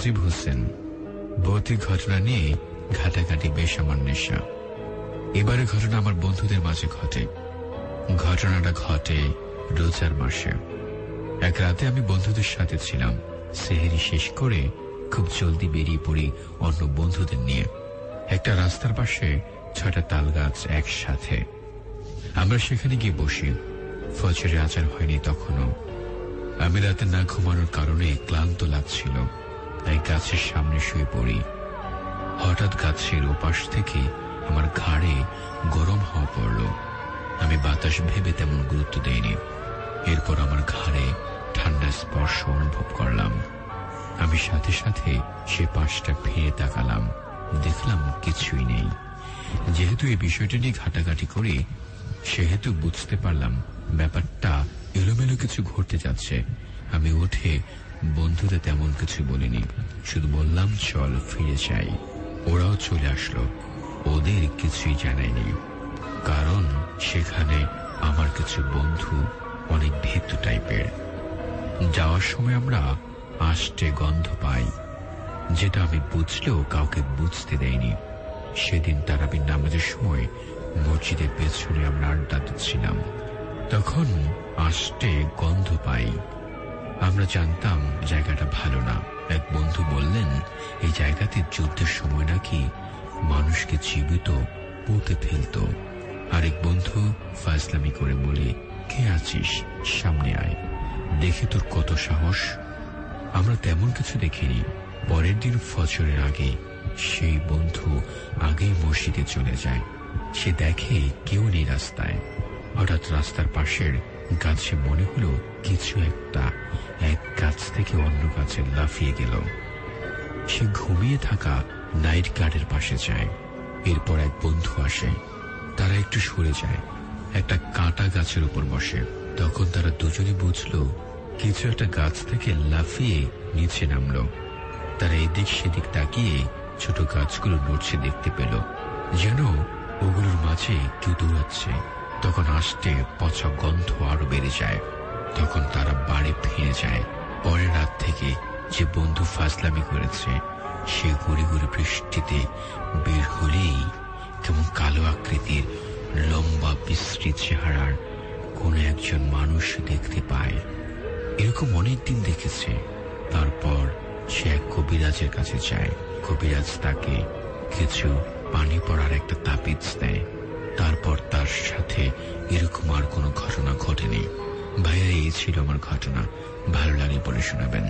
সজীব হোসেন। ভৌতিক ঘটনা নিয়ে ঘাটাঘাটি বেশ আমার নেশা। এবারে ঘটনা আমার বন্ধুদের মাঝে ঘটে। ঘটনাটা ঘটে রোজার মাসে। এক রাতে আমি বন্ধুদের সাথে ছিলাম। সেহেরি শেষ করে খুব জলদি বেরিয়ে পড়ি অন্য বন্ধুদের নিয়ে। একটা রাস্তার পাশে 6টা তাল গাছ একসাথে। আমরা সেখানে গিয়ে বসি। ফজরের আজান হয়নি তখনও। আমি রাতে না ঘুমানোর কারণে ক্লান্ত লাগছিল, তাই গাছের সামনে শুয়ে পড়ি। হঠাৎ গাছের ওপাশ থেকে আমার ঘাড়ে গরম হাওয়া পড়ল। আমি বাতাস ভেবে তেমন গুরুত্ব দেইনি। এরপর আমার ঘাড়ে ঠান্ডা স্পর্শ অনুভব করলাম। আমি সাথে সাথে সে পাশটা ফিরে তাকালাম। দেখলাম কিছুই নেই। যেহেতু এই বিষয়টা নিয়ে ঘাটাঘাটি করি, সেহেতু বুঝতে পারলাম ব্যাপারটা এলোমেলো কিছু ঘটতে যাচ্ছে। আমি উঠে বন্ধুদের তেমন কিছু বলিনি, শুধু বললাম চল ফিরে যাই। ওরাও চলে আসলো। ওদের কিছুই জানায়নি, কারণ সেখানে আমার কিছু বন্ধু অনেক ভীতু টাইপের। যাওয়ার সময় আমরা আষ্টে গন্ধ পাই, যেটা আমি বুঝলেও কাউকে বুঝতে দেয়নি। সেদিন তারাবির নামাজের সময় মসজিদের পেছনে আমরা আড্ডা দিচ্ছিলাম, তখন আষ্টে গন্ধ পাই। আমরা জানতাম জায়গাটা ভালো না। এক বন্ধু বললেন এই জায়গাতে যুদ্ধের সময় নাকি মানুষকে জীবিত পুঁতে ফেলত। আরেক বন্ধু ফাজলামি করে বলে, কে আছিস, সামনে আয়, দেখে তোর কত সাহস। আমরা তেমন কিছু দেখিনি। পরের দিন ফজরের আগে সেই বন্ধু আগেই মসজিদে চলে যায়। সে দেখে কেউ নেই রাস্তায়। হঠাৎ রাস্তার পাশের গাছে মনে হলো কিছু একটা এক গাছ থেকে অন্য গাছে লাফিয়ে গেল। সে ঘুমিয়ে থাকা নাইট গার্ডের পাশে যায়। এরপর এক বন্ধু আসে। তারা একটু সরে যায়, একটা কাঁটা গাছের উপর বসে। তখন তারা দুজনে বুঝলো কিছু একটা গাছ থেকে লাফিয়ে নিচে নামলো। তারা এদিক সেদিক তাকিয়ে ছোট গাছগুলো নড়ছে দেখতে পেল, যেন ওগুলোর মাঝে কেউ দৌড়াচ্ছে। তখন আষ্টে পচা গন্ধ আরো বেড়ে যায়। তখন তারা বাড়ি ফিরে যায়। পরের রাত থেকে যে বন্ধু ফাজলামি করেছে, সে ঘুরে ঘুরে বৃষ্টিতে বের হলেই কেমন কালো আকৃতির লম্বা বিস্তৃত চেহারার কোন একজন মানুষ দেখতে পায়। এরকম অনেকদিন দেখেছে। তারপর সে এক কবিরাজের কাছে যায়। কবিরাজ তাকে কিছু পানি পড়ার একটা তাবিজ দেয়। তারপর তার সাথে এরকম আর কোনো ঘটনা ঘটেনি। ভাইয়া, এই ছিল আমার ঘটনা। ভালো লাগে বলে শোনাবেন।